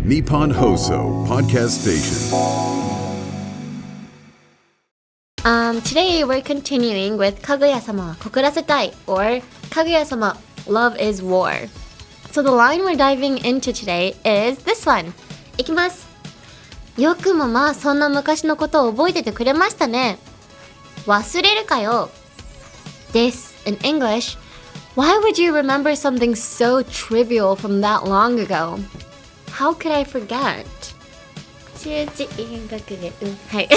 Nippon Hoso Podcast Station. Today we're continuing with Kaguya-sama wa告らせたい or Kaguya-sama Love is War. So the line we're diving into today is this one. いきます。よくもまぁそんな昔のことを覚えててくれましたね。忘れるかよ。This, in English, why would you remember something so trivial from that long ago? How could I forget? はい。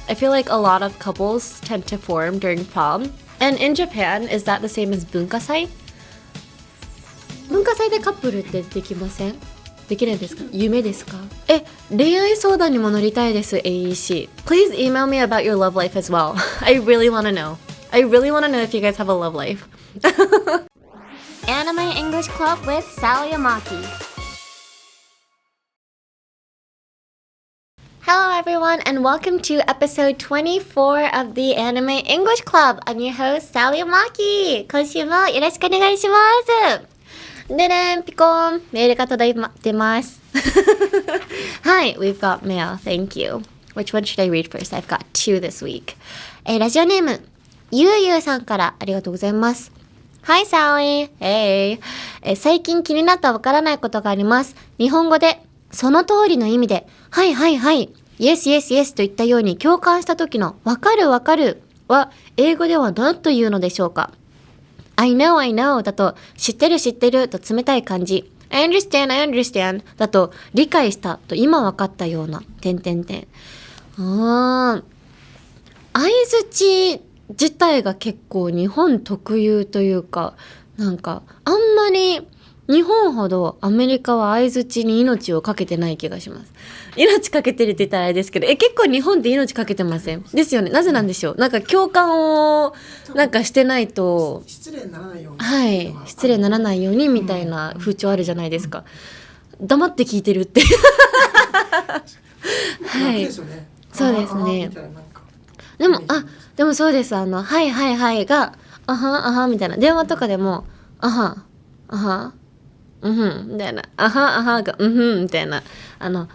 I feel like a lot of couples tend to form during prom. And in Japan, is that the same as Bunkasai? 文化祭でカップルってできません？できないですか？夢ですか？恋愛相談にも乗りたいです、AEC. Please email me about your love life as well. I really want to know. I really want to know if you guys have a love life. Anime English Club with Sally Amaki.Hello everyone and welcome to episode 24 of the Anime English Club. I'm your host, Sally Amaki. 今週もよろしくお願いします。でねん、ピコーン、メールが届いてます。はい、we've got mail. Thank you. Which one should I read first? I've got two this week. ラジオネーム、ゆうゆうさんからありがとうございます。Hi Sally. Hey. 最近気になったわからないことがあります。日本語でその通りの意味で、はいはいはい、Yes yes yes といったように共感した時のわかるわかるは英語では何というのでしょうか？ I know I know だと知ってる知ってると冷たい感じ。I understand I understand だと理解したと今わかったような。相づち自体が結構日本特有というか、なんかあんまり日本ほどアメリカは相づちに命をかけてない気がします。命かけてるって言ったらあれですけど、結構日本って命かけてません？ですよね。なぜなんでしょう。なんか共感をなんかしてないと失礼にならないように、はい、失礼にならないようにみたいな風潮あるじゃないですか。黙って聞いてるってはい、そうですね。でもそうです。はいはいはいがあはあはみたいな、電話とかでもあはあはみたいな、あはあはがみたいな、あんま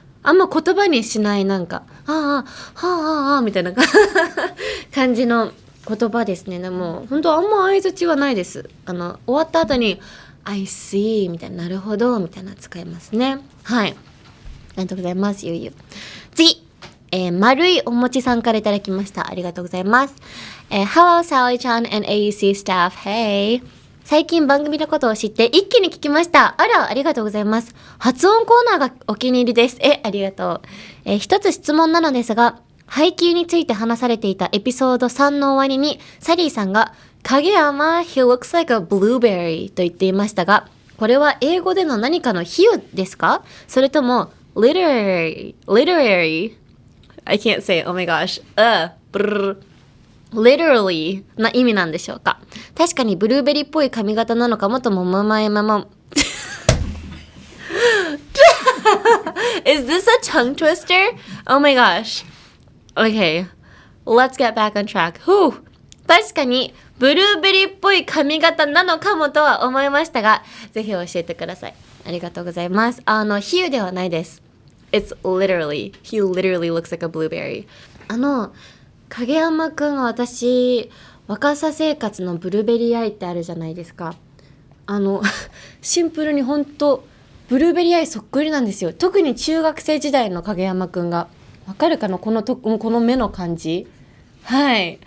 言葉にしないなんかみたいな感じの言葉ですね。でも本当あんま相づちはないです。終わった後に I see みたいな、なるほどみたいな使いますね。はい、ありがとうございます。ゆうゆう。次、丸いおもちさんからいただきました。ありがとうございます。Hello Sally chan and AEC staff. Hey.最近番組のことを知って一気に聞きました。あら、ありがとうございます。発音コーナーがお気に入りです。ありがとう。一つ質問なのですが、配給について話されていたエピソード3の終わりに、サリーさんが、Kaguya-sama, he looks like a blueberry と言っていましたが、これは英語での何かの比喩ですか？それとも、literary I can't say it, oh my gosh, literally な意味なんでしょうか？確かにブルーベリーっぽい髪型なのかもともままIs this a tongue twister? Oh my gosh. Okay, let's get back on track. 確かにブルーベリーっぽい髪型なのかもとは思いましたが、ぜひ教えてください。ありがとうございます。比喩ではないです。It's literally, he literally looks like a blueberry. 影山くんが私、若さ生活のブルーベリーアイってあるじゃないですか。シンプルにほんとブルーベリーアイそっくりなんですよ。特に中学生時代の影山くんが。わかるかな？この目の感じ。はい。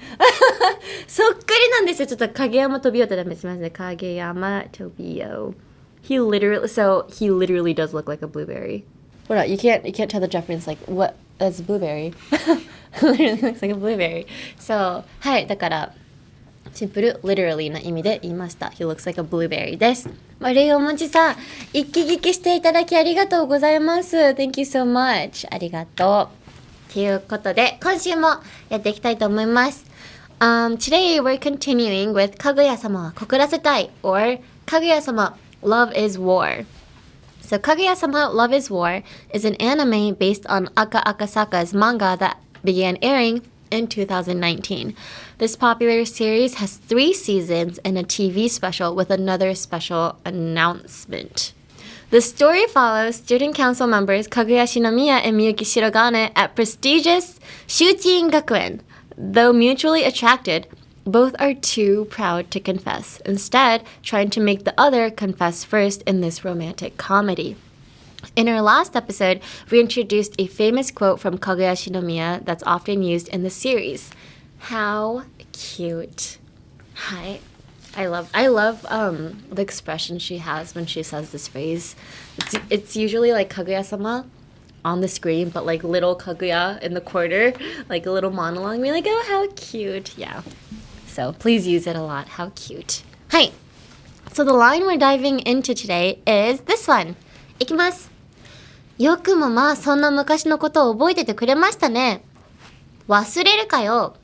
そっくりなんですよ。ちょっと影山飛びよって試しますね。影山飛びよ。He literally does look like a blueberry. ほら、you can't tell the Japanese like, what is blueberry? Literally looks like a blueberry. So, はい、だからシンプル literally な意味で言いました。He looks like a blueberry です。丸いおもちさん、一気聞きしていただきありがとうございます。Thank you so much. ありがとう。ということで、今週もやっていきたいと思います。Today we're continuing with Kaguya-sama wa告らせたい or Kaguya-sama Love is War.So Kaguya-sama Love is War is an anime based on Aka Akasaka's manga that began airing in 2019. This popular series has 3 seasons and a TV special with another special announcement. The story follows student council members Kaguya-sama and Miyuki Shirogane at prestigious Shuchiin Gakuen. Though mutually attracted, both are too proud to confess, instead trying to make the other confess first in this romantic comedy. In our last episode, we introduced a famous quote from Kaguya that's often used in the series. How cute. Hi. I love the expression she has when she says this phrase. It's usually like Kaguya-sama on the screen, but like little Kaguya in the corner, like a little monologue, being like, oh, how cute. Yeah. So please use it a lot. How cute. Hi. So the line we're diving into today is this one. いきます。よくもまぁそんな昔のことを覚えててくれましたね。忘れるかよ。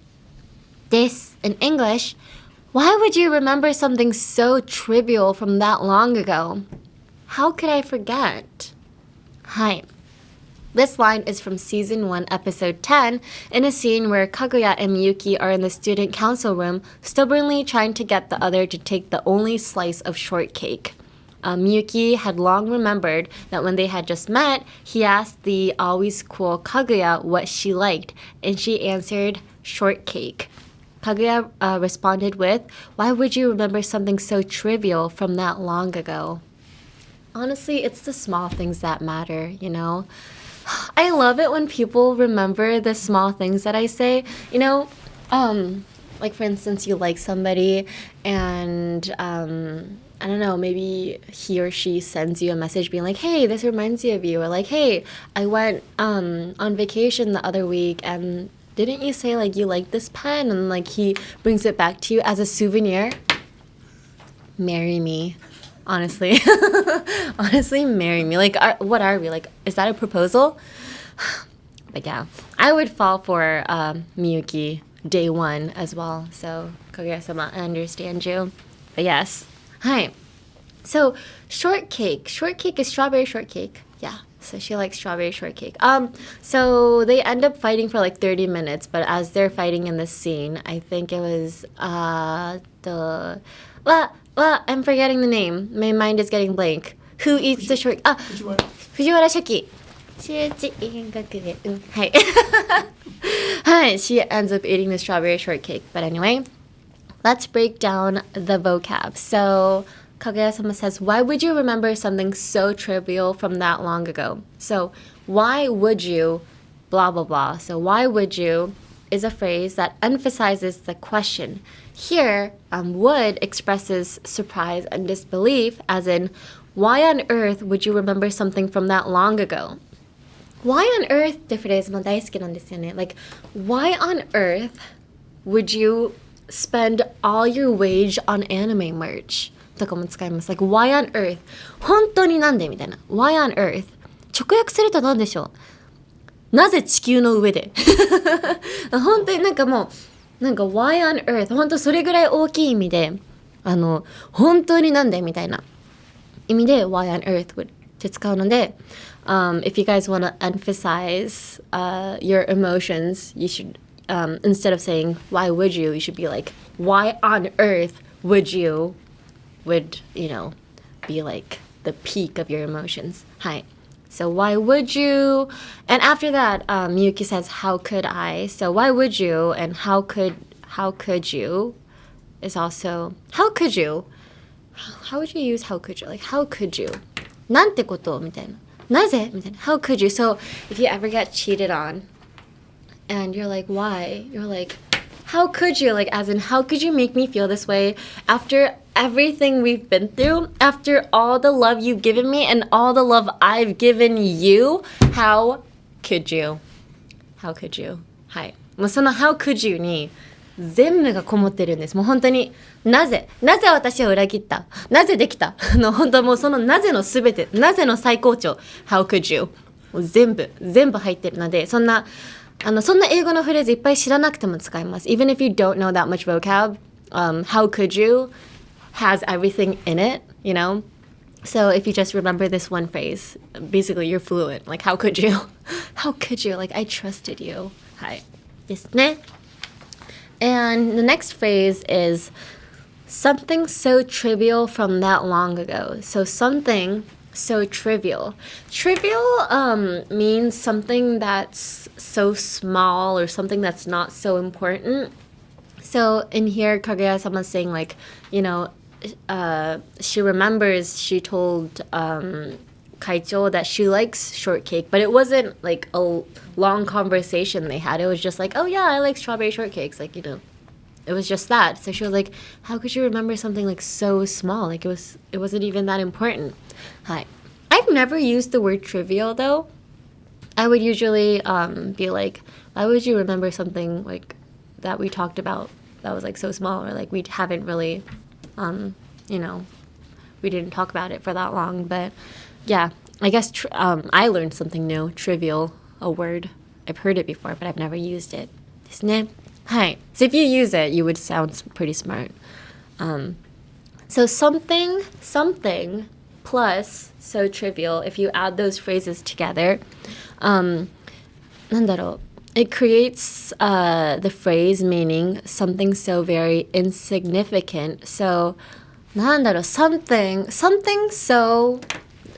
This, in English, why would you remember something so trivial from that long ago? How could I forget? Hi. This line is from Season 1, Episode 10, in a scene where Kaguya and Miyuki are in the student council room, stubbornly trying to get the other to take the only slice of shortcake. Miyuki had long remembered that when they had just met, he asked the always cool Kaguya what she liked, and she answered shortcake. Kaguya responded with, why would you remember something so trivial from that long ago? Honestly, it's the small things that matter, you know? I love it when people remember the small things that I say. You know, like for instance, you like somebody and I don't know, maybe he or she sends you a message being like, hey, this reminds you of you. Or like, hey, I went on vacation the other week and didn't you say like you like this pen? And like he brings it back to you as a souvenir. Marry me. Honestly. Honestly, marry me. Like, what are we? Like, is that a proposal? But yeah, I would fall for Miyuki day one as well. So, Kaguya-sama, I understand you. But yes. Hi. So, shortcake. Shortcake is strawberry shortcake. Yeah. So she likes strawberry shortcake. So they end up fighting for like 30 minutes, but as they're fighting in this scene, I think it was I'm forgetting the name. My mind is getting blank. Who eats the short? Fujiwara Shoki. Hi. She ends up eating the strawberry shortcake. But anyway, let's break down the vocab. So Kaguya-sama says, why would you remember something so trivial from that long ago? So why would you blah, blah, blah. So why would you is a phrase that emphasizes the question. Here, would expresses surprise and disbelief, as in, why on earth would you remember something from that long ago? Why on earth ってフレーズも大好きなんですよね。Like, why on earth would you spend all your wage on anime merch? とかも使います。Like, why on earth? 本当になんでみたいな。Why on earth? 直訳すると何でしょう？なぜ地球の上で本当になんかもうなんか why on earth 本当それぐらい大きい意味で本当になんでみたいな意味で why on earth って使うので、if you guys want to emphasize your emotions, you should instead of saying why would you should be like why on earth would you be like the peak of your emotions. はい。So why would you? And after that, Miyuki says, how could I? So why would you? And how could you is also, how could you? How would you use how could you? Like, how could you? なんてことみたいな。なぜみたいな。How could you? So if you ever get cheated on and you're like, why? You're like, how could you? Like, as in, how could you make me feel this way after everything we've been through, after all the love you've given me and all the love I've given you? How could you? How could you? はい。もうその how could you に全部がこもってるんです。もう本当になぜ私を裏切った？なぜできた？本当もうそのなぜのすべて、なぜの最高潮 how could you もう全部入ってるので、そんな英語のフレーズいっぱい知らなくても使います。Even if you don't know that much vocab, how could you has everything in it, you know? So if you just remember this one phrase, basically you're fluent. Like, how could you? How could you? Like, I trusted you. はい。ですね。And the next phrase is something so trivial from that long ago. So something so trivial. Trivial means something that's so small or something that's not so important. So in here, Kaguya-sama is saying like, she remembers she told Kaicho that she likes shortcake, but it wasn't like a long conversation they had. It was just like, oh yeah, I like strawberry shortcakes, like, it was just that. So she was like, how could you remember something like so small? Like it wasn't even that important. Hi. I've never used the word trivial though. I would usually be like, why would you remember something like that we talked about that was like so small, or like we haven't really we didn't talk about it for that long. But yeah, I guess I learned something new. Trivial, a word. I've heard it before, but I've never used it. ですね。はい。So if you use it, you would sound pretty smart. So something plus so trivial, if you add those phrases together, なんだろう。It creates the phrase meaning something so very insignificant. So, なんだろう, something so,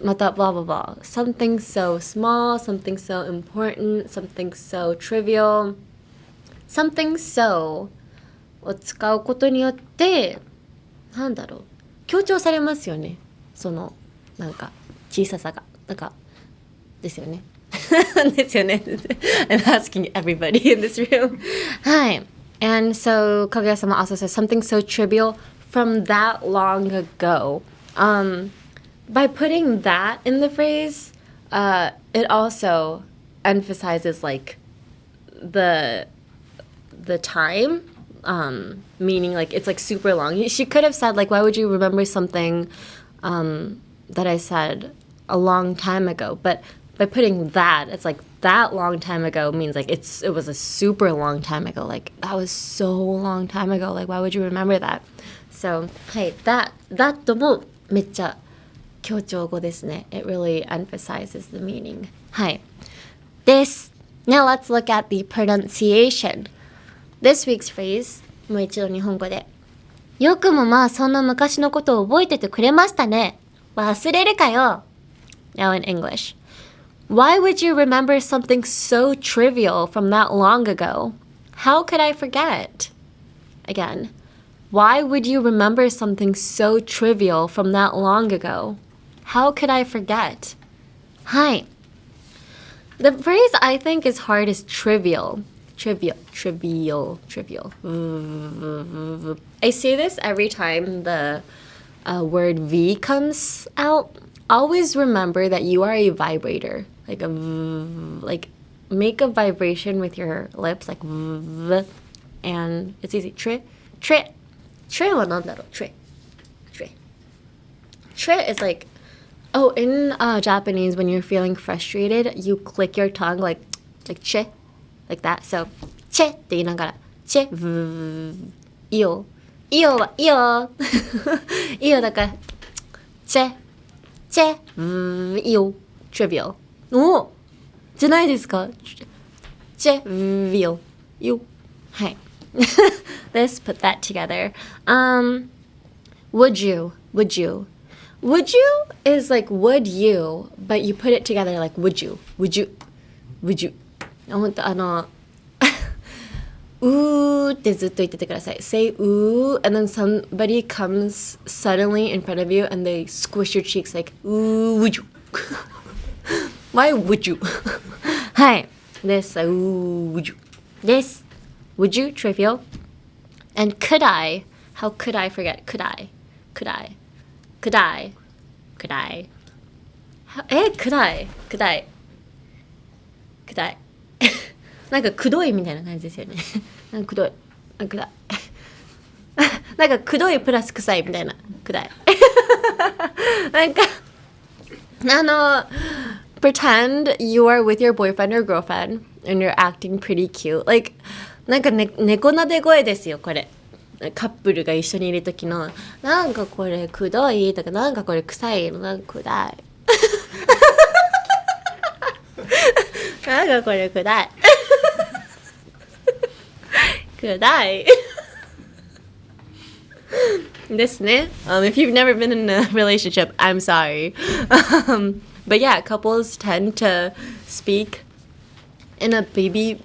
また blah blah blah. Something so small, something so important, something so trivial. Something so を使うことによって、なんだろう、強調されますよね。その、なんか、小ささが。なんか、ですよね。ですよね。I'm asking everybody in this room. はい。And so, Kaguya-sama also says something so trivial from that long ago. By putting that in the phrase, it also emphasizes like the time, meaning like it's like super long. She could have said like, why would you remember something that I said a long time ago? But by putting that, it's like that long time ago means like it was a super long time ago. Like that was so long time ago. Like why would you remember that? So, はい、that もめっちゃ強調語ですね. It really emphasizes the meaning. はい。です。Now let's look at the pronunciation. This week's phrase, もう一度日本語で。よくもまあそんな昔のことを覚えててくれましたね。忘れるかよ。Now in English. Why would you remember something so trivial from that long ago? How could I forget? Again. Why would you remember something so trivial from that long ago? How could I forget? はい。The phrase I think is hard is trivial. Trivial. I say this every time the word V comes out. Always remember that you are a vibrator. Like make a vibration with your lips, like V, and it's easy. Tre. Tre は何だろう? Tre is like, oh, in Japanese, when you're feeling frustrated, you click your tongue like che, like that. So, che って言いながら、che, iyo はiyo iyo だから、che, iyo, trivial. おじゃないですか? Che, trivial, yo. はい。Let's put that together. Would you is like would you, but you put it together like would you. 本当うーってずっと言っててください. Say ooh, and then somebody comes suddenly in front of you and they squish your cheeks like ooh, would you? Why would you? はい。This, ooh, would you? This, would you, trivial? And could I? How could I forget? Could I? Could I? Could I? Could I? Could I? Could I? Could I? なんかくどいみたいな感じですよね。なんかくどい。なんかくどいプラス臭いみたいな。くだい。なんかpretend you are with your boyfriend or girlfriend and you're acting pretty cute. Like なんかね、猫なで声ですよこれ。カップルが一緒にいる時のなんかこれくどいとかなんかこれ臭いなんかくだい。なんかこれくだい。くだい。ですね。If you've never been in a relationship, I'm sorry. But yeah, couples tend to speak in a baby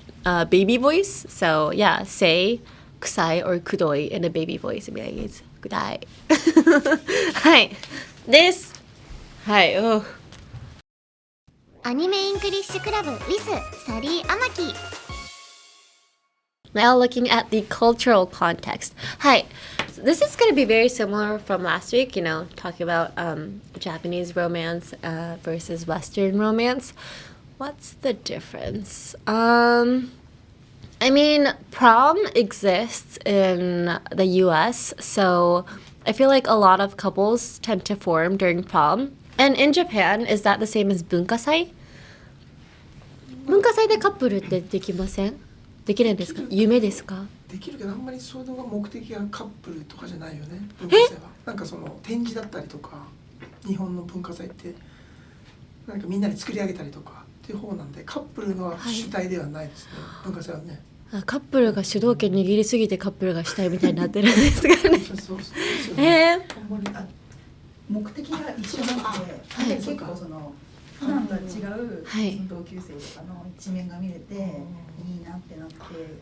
voice. So yeah, say 臭い or くどい in a baby voice. Be like, it's くだい。はい。です。はい。アニメイングリッシュクラブ with サリー・アマキ。Now looking at the cultural context. Hi, so this is going to be very similar from last week, talking about Japanese romance versus Western romance. What's the difference? I mean, prom exists in the US, so I feel like a lot of couples tend to form during prom. And in Japan, is that the same as Bunkasai? Bunkasai でカップルってできません？できるんですか？夢ですか？できるけどあんまりそういうのが目的がカップルとかじゃないよね。文化祭はなんかその展示だったりとか、日本の文化祭ってなんかみんなで作り上げたりとかっていう方なんで、カップルが主体ではないですね。文化祭はね。カップルが主導権握りすぎてカップルが主体みたいになってるんですかね。目的が一緒なので、結構その普段とは違う同級生とかの一面が見れていいなってなって、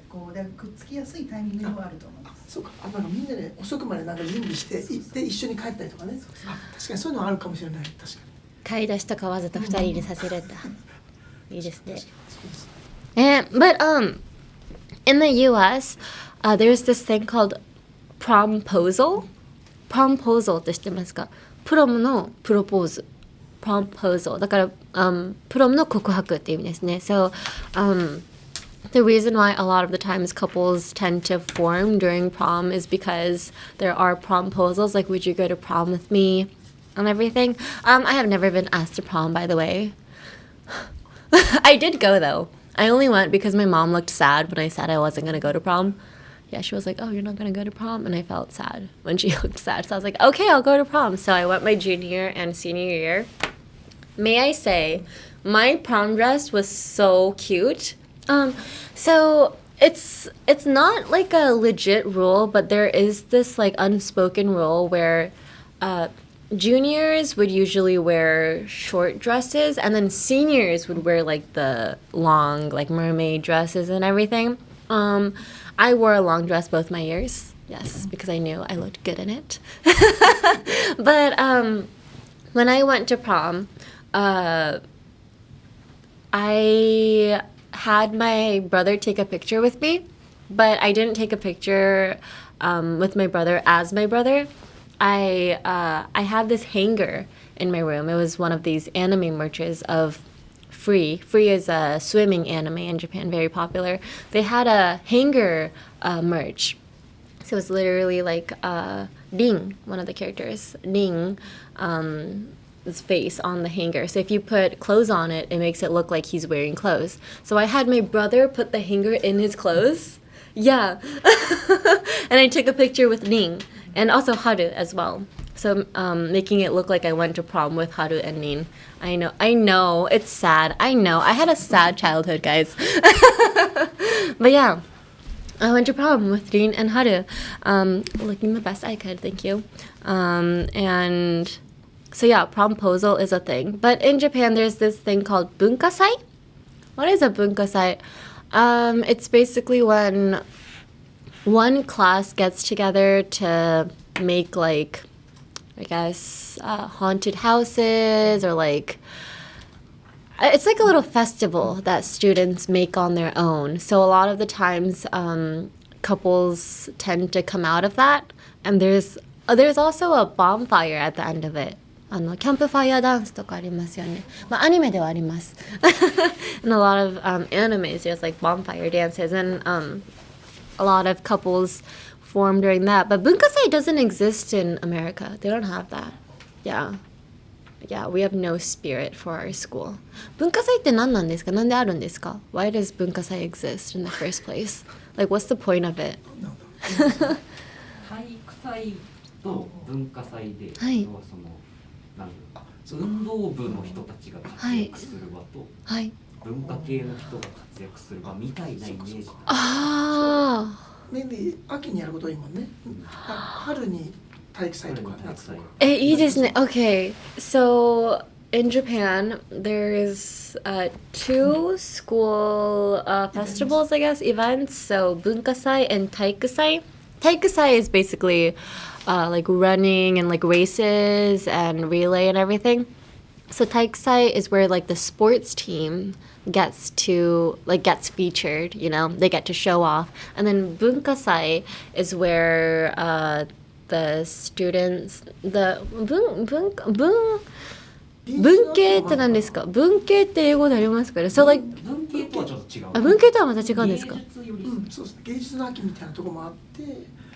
こうだからくっつきやすいタイミングもあると思います。そうか、なんかみんなで遅くまでなんか準備して行って一緒に帰ったりとかね。確かにそういうのはあるかもしれない。確かに。買い出しとかわざと2人にさせるんだ。いいですね。But in the U.S., there's this thing called promposal. Promposal って知ってますか？プロムのプロポーズ。Promposal だから、プロムの告白っていう意味ですね。So, the reason why a lot of the times couples tend to form during prom is because there are promposals, like would you go to prom with me and everything. I have never been asked to prom, by the way. I did go though. I only went because my mom looked sad when I said I wasn't going to go to prom. Yeah, she was like, oh, you're not going to go to prom? And I felt sad when she looked sad. So I was like, okay, I'll go to prom. So I went my junior and senior year. May I say, my prom dress was so cute. So it's not like a legit rule, but there is this like unspoken rule where juniors would usually wear short dresses, and then seniors would wear like the long like mermaid dresses and everything. I wore a long dress both my years, yes, because I knew I looked good in it. But when I went to prom, I had my brother take a picture with me, but I didn't take a picture with my brother as my brother. I had this hanger in my room. It was one of these anime merches of Free. Free is a swimming anime in Japan, very popular. They had a hanger merch. So it was literally like Ring, one of the characters. Ring, his face on the hanger. So if you put clothes on it, it makes it look like he's wearing clothes. So I had my brother put the hanger in his clothes. Yeah. And I took a picture with Ring and also Haru as well. So making it look like I went to prom with Haru and Nin. I know, it's sad. I know, I had a sad childhood, guys. But yeah, I went to prom with Rin and Haru, looking the best I could, thank you. And so yeah, promposal is a thing. But in Japan, there's this thing called Bunkasai. What is a Bunkasai? It's basically when one class gets together to make like, I guess, haunted houses, or like, it's like a little festival that students make on their own. So a lot of the times, couples tend to come out of that. And there's also a bonfire at the end of it. キャンプファイヤーダンスとかありますよね。まあアニメではあります。And a lot of animes, there's like bonfire dances, and a lot of couples form during that. But Bunkasai doesn't exist in America. They don't have that. Yeah, we have no spirit for our school. 文化祭って何なんですか？なんであるんですか？ Why does 文化祭 exist in the first place? Like, what's the point of it? 体育祭と文化祭で、はい、要はその運動部の人たちが活躍する場と、はい、文化系の人が活躍する場みたいなイメージ。メインで秋にやることはいいもんね。春に体育祭とか夏とか。いいですね。Okay, so in Japan, there's two school festivals, I guess, events. So Bunkasai and Taikusai. Taikusai is basically like running and like races and relay and everything. So Taikusai is where like the sports team gets featured, you know, they get to show off. And then Bunkasai is where the students,文系って何ですか？文系って英語でありますから。So like 文系とはちょっと違う。文系とはまた違うんですか？そうですね。芸術の秋みたいなところもあって。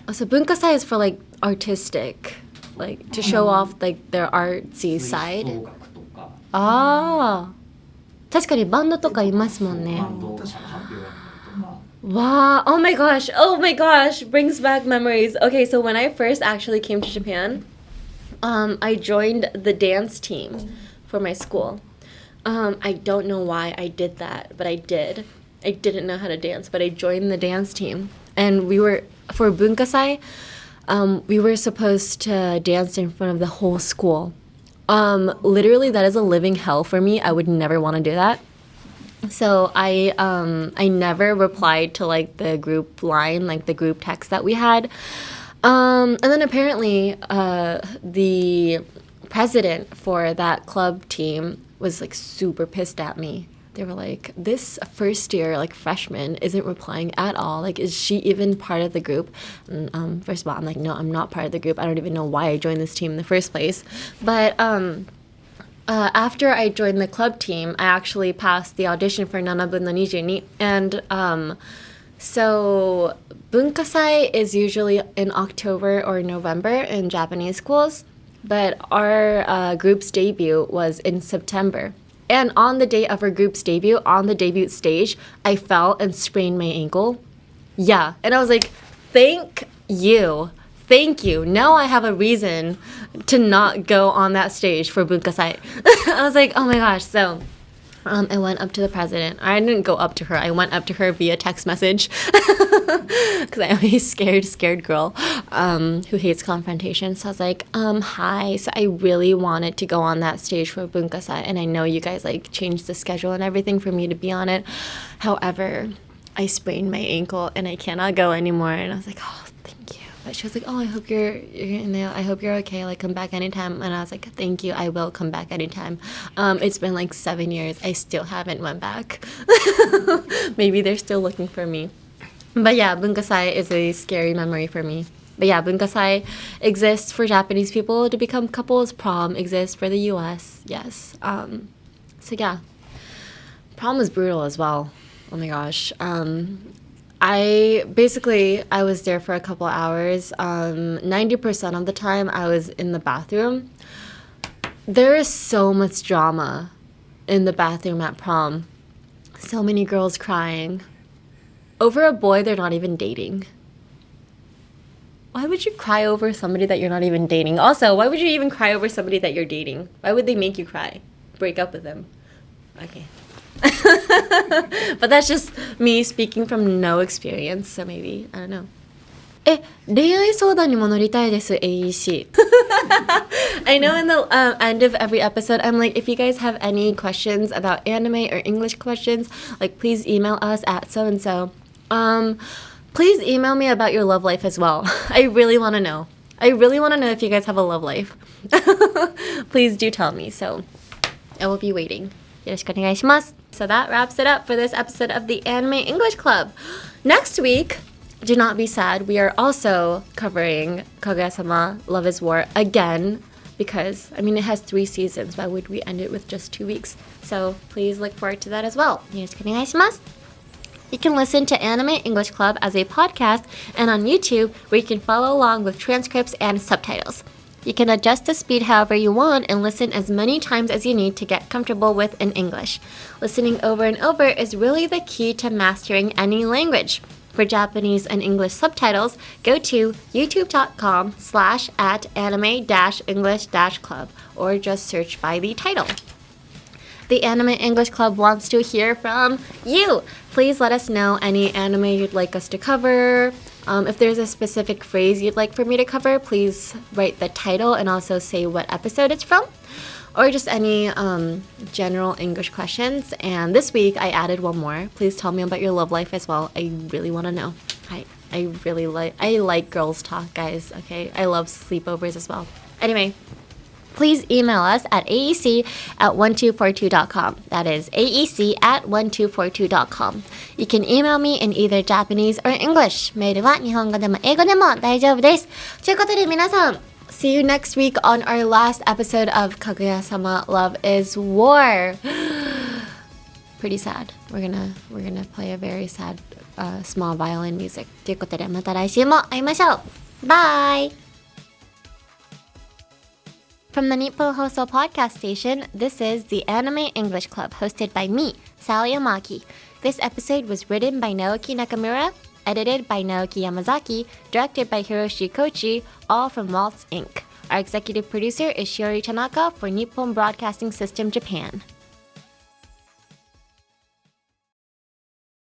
So 文化祭 is for like artistic, like to show off like their artsy side. ああ、確かにバンドとかいますもんね。Wow, oh my gosh, brings back memories. Okay, so when I first actually came to Japan, I joined the dance team for my school. I don't know why I did that, but I did. I didn't know how to dance, but I joined the dance team. And we were, for Bunkasai, we were supposed to dance in front of the whole school. Literally, that is a living hell for me. I would never want to do that. So I never replied to like the group line, like the group text that we had. And then apparently the president for that club team was like super pissed at me. They were like, this first year like freshman isn't replying at all. Like, is she even part of the group? And, first of all, I'm like, no, I'm not part of the group. I don't even know why I joined this team in the first place. But after I joined the club team, I actually passed the audition for 7分の22. And so Bunkasai is usually in October or November in Japanese schools, but our group's debut was in September. And on the day of our group's debut, on the debut stage, I fell and sprained my ankle. Yeah, and I was like, thank you. Now I have a reason to not go on that stage for Bunkasai. I was like, oh my gosh. So I went up to the president. I didn't go up to her. I went up to her via text message because I'm a scared girl who hates confrontation. So I was like, hi. So I really wanted to go on that stage for Bunkasai, and I know you guys like changed the schedule and everything for me to be on it. However, I sprained my ankle and I cannot go anymore. And I was like, oh, thank you. But she was like, oh, I hope I hope you're okay. Like, come back anytime. And I was like, thank you. I will come back anytime. It's been like 7 years. I still haven't went back. Maybe they're still looking for me. But yeah, Bunkasai is a scary memory for me. But yeah, Bunkasai exists for Japanese people to become couples. Prom exists for the US. Yes. So yeah, prom was brutal as well. Oh my gosh. I was there for a couple hours. 90% of the time I was in the bathroom. There is so much drama in the bathroom at prom. So many girls crying over a boy they're not even dating. Why would you cry over somebody that you're not even dating? Also, why would you even cry over somebody that you're dating? Why would they make you cry? Break up with them. Okay. But that's just me speaking from no experience, so maybe, I don't know. 恋愛相談にも乗りたいです AEC. I know in the end of every episode I'm like, if you guys have any questions about anime or English questions, like please email us at so and so. Please email me about your love life as well. I really want to know. If you guys have a love life. Please do tell me. So I will be waiting. よろしくお願いします. So that wraps it up for this episode of the Anime English Club. Next week, do not be sad. We are also covering Kaguya-sama Love is War again because, I mean, it has 3 seasons. Why would we end it with just 2 weeks? So please look forward to that as well. よろしくお願いします. You can listen to Anime English Club as a podcast and on YouTube where you can follow along with transcripts and subtitles. You can adjust the speed however you want and listen as many times as you need to get comfortable with in English. Listening over and over is really the key to mastering any language. For Japanese and English subtitles, go to youtube.com/anime-english-club or just search by the title. The Anime English Club wants to hear from you. Please let us know any anime you'd like us to cover. If there's a specific phrase you'd like for me to cover, please write the title and also say what episode it's from, or just any general English questions. And this week I added one more. Please tell me about your love life as well. I really want to know. I like girls talk, guys. Okay, I love sleepovers as well. Anyway, please email us at aec@1242.com. That is aec@1242.com. You can email me in either Japanese or English. メールは日本語でも英語でも大丈夫です。ということで皆さん、see you next week on our last episode of Kaguya-sama Love is War. Pretty sad. We're gonna play a very sad small violin music. ということでまた来週も会いましょう。Bye! From the Nippon Hoso podcast station, this is the Anime English Club, hosted by me, Sally Amaki. This episode was written by Naoki Nakamura, edited by Naoki Yamazaki, directed by Hiroshi Kochi, all from Waltz Inc. Our executive producer is Shiori Tanaka for Nippon Broadcasting System Japan.